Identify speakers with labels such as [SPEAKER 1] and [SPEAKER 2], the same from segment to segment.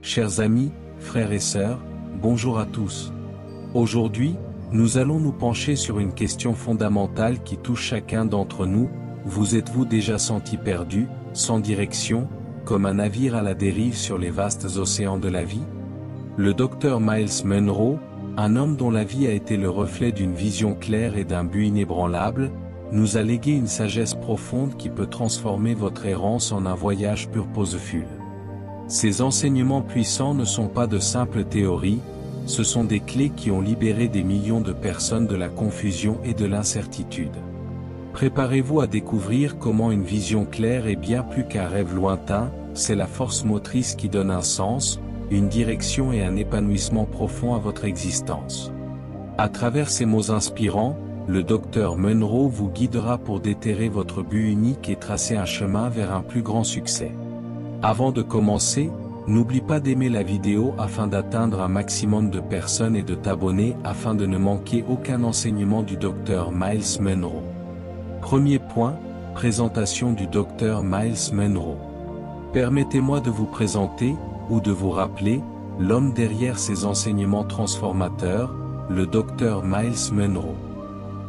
[SPEAKER 1] Chers amis, frères et sœurs, bonjour à tous. Aujourd'hui, nous allons nous pencher sur une question fondamentale qui touche chacun d'entre nous. Vous êtes-vous déjà senti perdu, sans direction, comme un navire à la dérive sur les vastes océans de la vie? Le docteur Myles Munroe, un homme dont la vie a été le reflet d'une vision claire et d'un but inébranlable, nous a légué une sagesse profonde qui peut transformer votre errance en un voyage purposeful. Ces enseignements puissants ne sont pas de simples théories, ce sont des clés qui ont libéré des millions de personnes de la confusion et de l'incertitude. Préparez-vous à découvrir comment une vision claire est bien plus qu'un rêve lointain, c'est la force motrice qui donne un sens, une direction et un épanouissement profond à votre existence. À travers ces mots inspirants, le docteur Munroe vous guidera pour déterrer votre but unique et tracer un chemin vers un plus grand succès. Avant de commencer, n'oublie pas d'aimer la vidéo afin d'atteindre un maximum de personnes et de t'abonner afin de ne manquer aucun enseignement du docteur Myles Munroe. Premier point, présentation du docteur Myles Munroe. Permettez-moi de vous présenter, ou de vous rappeler, l'homme derrière ces enseignements transformateurs, le docteur Myles Munroe.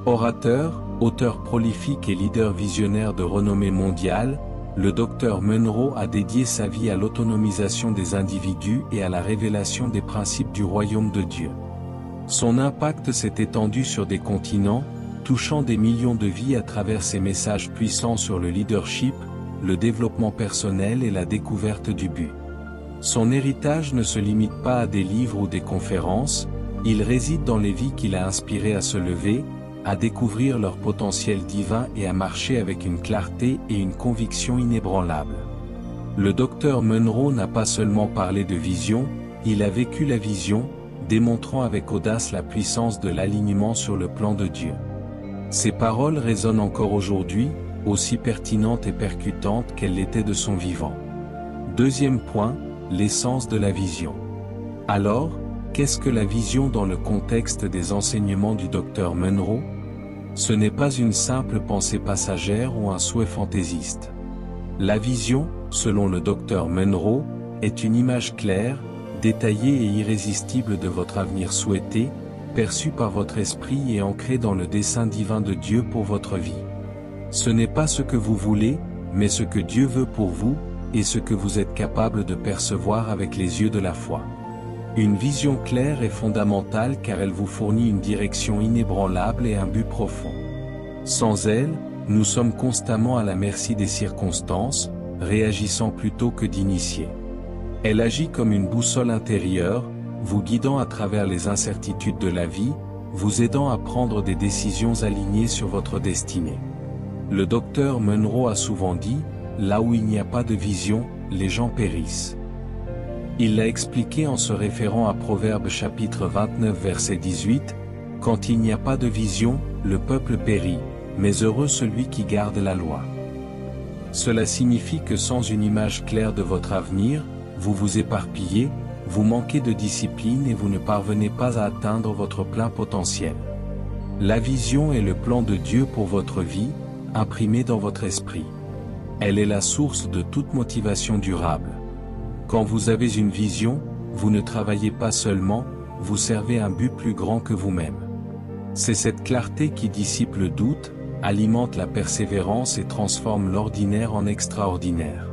[SPEAKER 1] Orateur, auteur prolifique et leader visionnaire de renommée mondiale, le docteur Munroe a dédié sa vie à l'autonomisation des individus et à la révélation des principes du royaume de Dieu. Son impact s'est étendu sur des continents, touchant des millions de vies à travers ses messages puissants sur le leadership, le développement personnel et la découverte du but. Son héritage ne se limite pas à des livres ou des conférences, il réside dans les vies qu'il a inspirées à se lever, à découvrir leur potentiel divin et à marcher avec une clarté et une conviction inébranlables. Le docteur Munroe n'a pas seulement parlé de vision, il a vécu la vision, démontrant avec audace la puissance de l'alignement sur le plan de Dieu. Ses paroles résonnent encore aujourd'hui, aussi pertinentes et percutantes qu'elles l'étaient de son vivant. Deuxième point, l'essence de la vision. Alors, qu'est-ce que la vision dans le contexte des enseignements du docteur Munroe? Ce n'est pas une simple pensée passagère ou un souhait fantaisiste. La vision, selon le docteur Munroe, est une image claire, détaillée et irrésistible de votre avenir souhaité, perçue par votre esprit et ancrée dans le dessein divin de Dieu pour votre vie. Ce n'est pas ce que vous voulez, mais ce que Dieu veut pour vous, et ce que vous êtes capable de percevoir avec les yeux de la foi. Une vision claire est fondamentale car elle vous fournit une direction inébranlable et un but profond. Sans elle, nous sommes constamment à la merci des circonstances, réagissant plutôt que d'initier. Elle agit comme une boussole intérieure, vous guidant à travers les incertitudes de la vie, vous aidant à prendre des décisions alignées sur votre destinée. Le docteur Munroe a souvent dit, là où il n'y a pas de vision, les gens périssent. Il l'a expliqué en se référant à Proverbes chapitre 29 verset 18, « Quand il n'y a pas de vision, le peuple périt, mais heureux celui qui garde la loi. » Cela signifie que sans une image claire de votre avenir, vous vous éparpillez, vous manquez de discipline et vous ne parvenez pas à atteindre votre plein potentiel. La vision est le plan de Dieu pour votre vie, imprimé dans votre esprit. Elle est la source de toute motivation durable. Quand vous avez une vision, vous ne travaillez pas seulement, vous servez un but plus grand que vous-même. C'est cette clarté qui dissipe le doute, alimente la persévérance et transforme l'ordinaire en extraordinaire.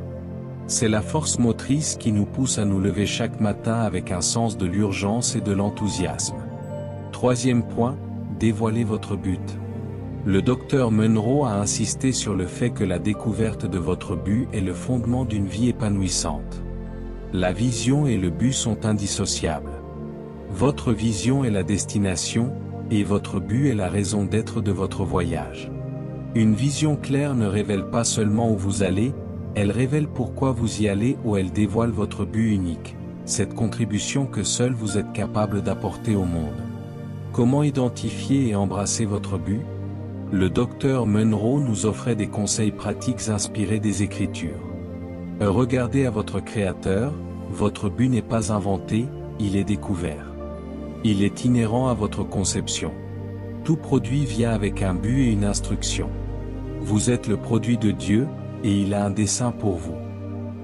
[SPEAKER 1] C'est la force motrice qui nous pousse à nous lever chaque matin avec un sens de l'urgence et de l'enthousiasme. Troisième point, dévoilez votre but. Le docteur Munroe a insisté sur le fait que la découverte de votre but est le fondement d'une vie épanouissante. La vision et le but sont indissociables. Votre vision est la destination, et votre but est la raison d'être de votre voyage. Une vision claire ne révèle pas seulement où vous allez, elle révèle pourquoi vous y allez ou elle dévoile votre but unique, cette contribution que seul vous êtes capable d'apporter au monde. Comment identifier et embrasser votre but? Le docteur Munroe nous offrait des conseils pratiques inspirés des Écritures. Regardez à votre Créateur, votre but n'est pas inventé, il est découvert. Il est inhérent à votre conception. Tout produit vient avec un but et une instruction. Vous êtes le produit de Dieu, et il a un dessein pour vous.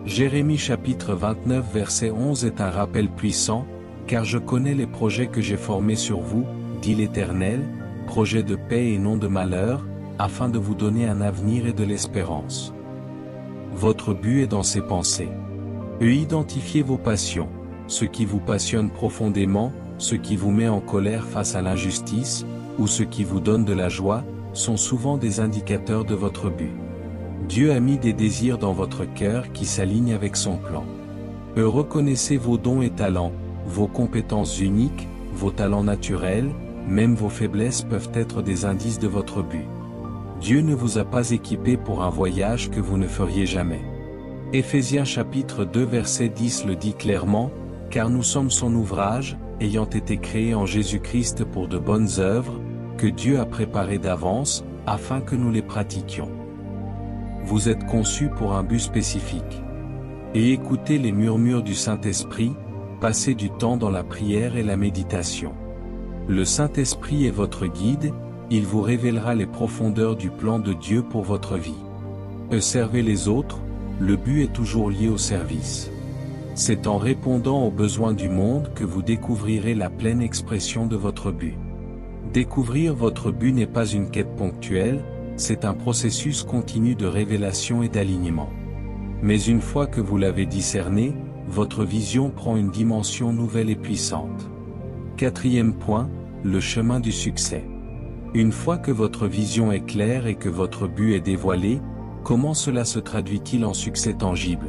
[SPEAKER 1] Jérémie chapitre 29 verset 11 est un rappel puissant, car je connais les projets que j'ai formés sur vous, dit l'Éternel, projets de paix et non de malheur, afin de vous donner un avenir et de l'espérance. Votre but est dans ces pensées. Identifiez vos passions, ce qui vous passionne profondément, ce qui vous met en colère face à l'injustice, ou ce qui vous donne de la joie, sont souvent des indicateurs de votre but. Dieu a mis des désirs dans votre cœur qui s'alignent avec son plan. Reconnaissez vos dons et talents, vos compétences uniques, vos talents naturels, même vos faiblesses peuvent être des indices de votre but. Dieu ne vous a pas équipé pour un voyage que vous ne feriez jamais. Éphésiens chapitre 2 verset 10 le dit clairement, car nous sommes son ouvrage, ayant été créés en Jésus-Christ pour de bonnes œuvres, que Dieu a préparées d'avance, afin que nous les pratiquions. Vous êtes conçus pour un but spécifique. Et écoutez les murmures du Saint-Esprit, passez du temps dans la prière et la méditation. Le Saint-Esprit est votre guide, il vous révélera les profondeurs du plan de Dieu pour votre vie. Servez les autres, le but est toujours lié au service. C'est en répondant aux besoins du monde que vous découvrirez la pleine expression de votre but. Découvrir votre but n'est pas une quête ponctuelle, c'est un processus continu de révélation et d'alignement. Mais une fois que vous l'avez discerné, votre vision prend une dimension nouvelle et puissante. Quatrième point, le chemin du succès. Une fois que votre vision est claire et que votre but est dévoilé, comment cela se traduit-il en succès tangible?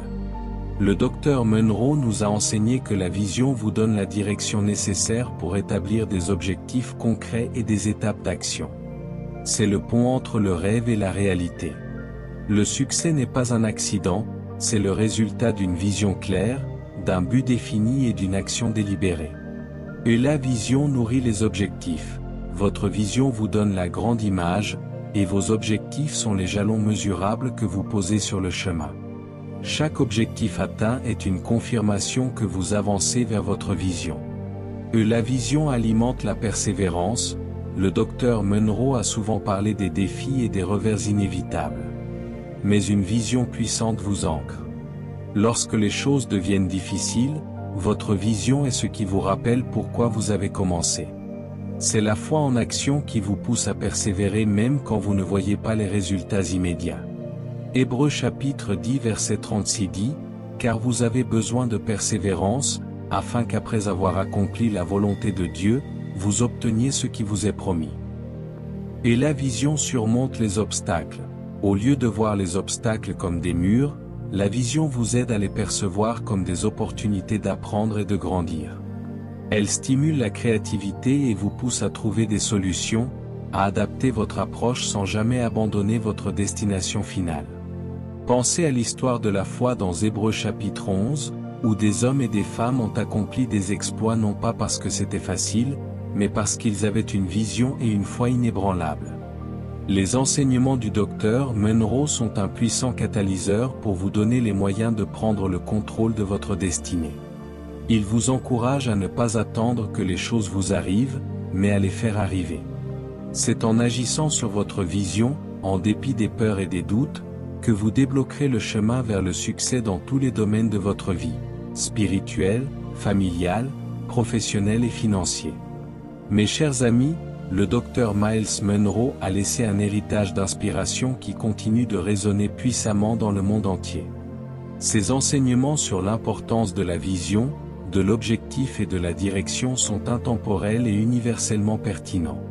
[SPEAKER 1] Le docteur Munro nous a enseigné que la vision vous donne la direction nécessaire pour établir des objectifs concrets et des étapes d'action. C'est le pont entre le rêve et la réalité. Le succès n'est pas un accident, c'est le résultat d'une vision claire, d'un but défini et d'une action délibérée. Et la vision nourrit les objectifs. Votre vision vous donne la grande image, et vos objectifs sont les jalons mesurables que vous posez sur le chemin. Chaque objectif atteint est une confirmation que vous avancez vers votre vision. Et la vision alimente la persévérance. Le docteur Munro a souvent parlé des défis et des revers inévitables. Mais une vision puissante vous ancre. Lorsque les choses deviennent difficiles, votre vision est ce qui vous rappelle pourquoi vous avez commencé. C'est la foi en action qui vous pousse à persévérer même quand vous ne voyez pas les résultats immédiats. Hébreux chapitre 10 verset 36 dit, « Car vous avez besoin de persévérance, afin qu'après avoir accompli la volonté de Dieu, vous obteniez ce qui vous est promis. » Et la vision surmonte les obstacles. Au lieu de voir les obstacles comme des murs, la vision vous aide à les percevoir comme des opportunités d'apprendre et de grandir. Elle stimule la créativité et vous pousse à trouver des solutions, à adapter votre approche sans jamais abandonner votre destination finale. Pensez à l'histoire de la foi dans Hébreux chapitre 11, où des hommes et des femmes ont accompli des exploits non pas parce que c'était facile, mais parce qu'ils avaient une vision et une foi inébranlables. Les enseignements du docteur Munro sont un puissant catalyseur pour vous donner les moyens de prendre le contrôle de votre destinée. Il vous encourage à ne pas attendre que les choses vous arrivent, mais à les faire arriver. C'est en agissant sur votre vision, en dépit des peurs et des doutes, que vous débloquerez le chemin vers le succès dans tous les domaines de votre vie, spirituel, familial, professionnel et financier. Mes chers amis, le docteur Myles Munro a laissé un héritage d'inspiration qui continue de résonner puissamment dans le monde entier. Ses enseignements sur l'importance de la vision, de l'objectif et de la direction sont intemporels et universellement pertinents.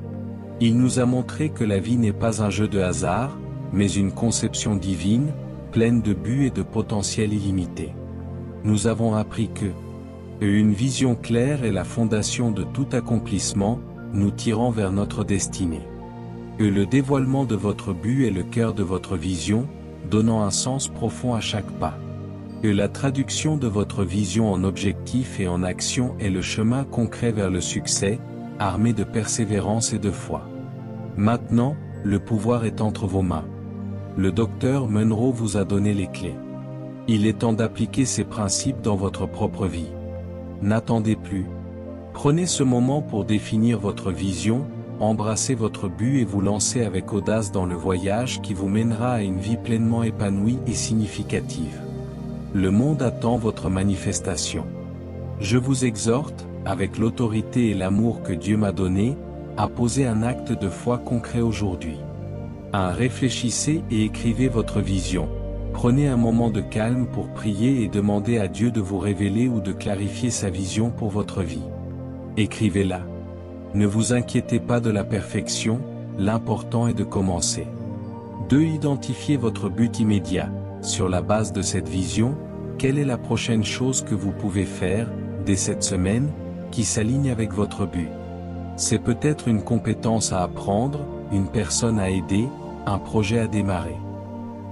[SPEAKER 1] Il nous a montré que la vie n'est pas un jeu de hasard, mais une conception divine, pleine de buts et de potentiel illimité. Nous avons appris que une vision claire est la fondation de tout accomplissement, nous tirant vers notre destinée. Le dévoilement de votre but est le cœur de votre vision, donnant un sens profond à chaque pas. La traduction de votre vision en objectif et en action est le chemin concret vers le succès, armé de persévérance et de foi. Maintenant, le pouvoir est entre vos mains. Le docteur Munro vous a donné les clés. Il est temps d'appliquer ces principes dans votre propre vie. N'attendez plus. Prenez ce moment pour définir votre vision, embrassez votre but et vous lancez avec audace dans le voyage qui vous mènera à une vie pleinement épanouie et significative. Le monde attend votre manifestation. Je vous exhorte, avec l'autorité et l'amour que Dieu m'a donné, à poser un acte de foi concret aujourd'hui. 1. Réfléchissez et écrivez votre vision. Prenez un moment de calme pour prier et demander à Dieu de vous révéler ou de clarifier sa vision pour votre vie. Écrivez-la. Ne vous inquiétez pas de la perfection, l'important est de commencer. 2. Identifiez votre but immédiat. Sur la base de cette vision, quelle est la prochaine chose que vous pouvez faire, dès cette semaine, qui s'aligne avec votre but? C'est peut-être une compétence à apprendre, une personne à aider, un projet à démarrer.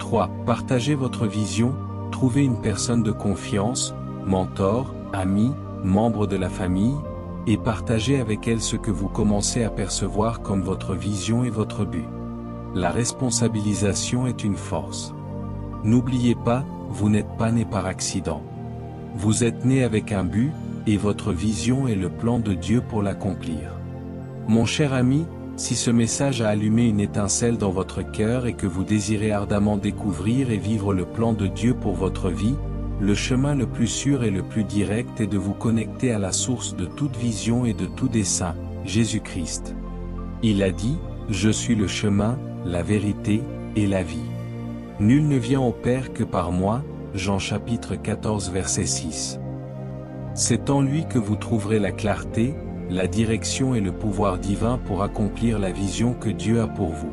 [SPEAKER 1] 3. Partagez votre vision, trouvez une personne de confiance, mentor, ami, membre de la famille, et partagez avec elle ce que vous commencez à percevoir comme votre vision et votre but. La responsabilisation est une force. N'oubliez pas, vous n'êtes pas né par accident. Vous êtes né avec un but, et votre vision est le plan de Dieu pour l'accomplir. Mon cher ami, si ce message a allumé une étincelle dans votre cœur et que vous désirez ardemment découvrir et vivre le plan de Dieu pour votre vie, le chemin le plus sûr et le plus direct est de vous connecter à la source de toute vision et de tout dessein, Jésus-Christ. Il a dit, « Je suis le chemin, la vérité et la vie. Nul ne vient au Père que par moi » Jean chapitre 14 verset 6. C'est en lui que vous trouverez la clarté, la direction et le pouvoir divin pour accomplir la vision que Dieu a pour vous.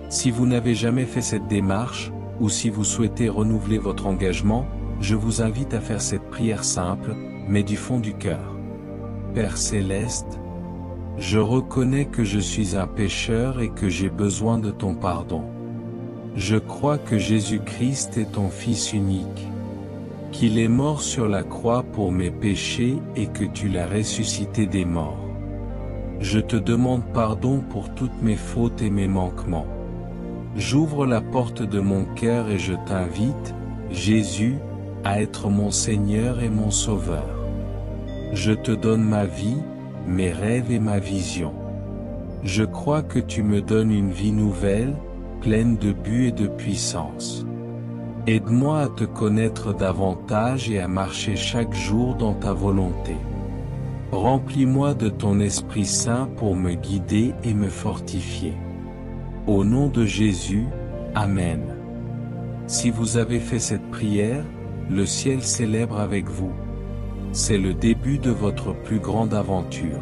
[SPEAKER 1] Si vous n'avez jamais fait cette démarche, ou si vous souhaitez renouveler votre engagement, je vous invite à faire cette prière simple, mais du fond du cœur. Père céleste, je reconnais que je suis un pécheur et que j'ai besoin de ton pardon. Je crois que Jésus-Christ est ton Fils unique, qu'il est mort sur la croix pour mes péchés et que tu l'as ressuscité des morts. Je te demande pardon pour toutes mes fautes et mes manquements. J'ouvre la porte de mon cœur et je t'invite, Jésus, à être mon Seigneur et mon Sauveur. Je te donne ma vie, mes rêves et ma vision. Je crois que tu me donnes une vie nouvelle, pleine de but et de puissance. Aide-moi à te connaître davantage et à marcher chaque jour dans ta volonté. Remplis-moi de ton Esprit Saint pour me guider et me fortifier. Au nom de Jésus, Amen. Si vous avez fait cette prière, le ciel célèbre avec vous. C'est le début de votre plus grande aventure.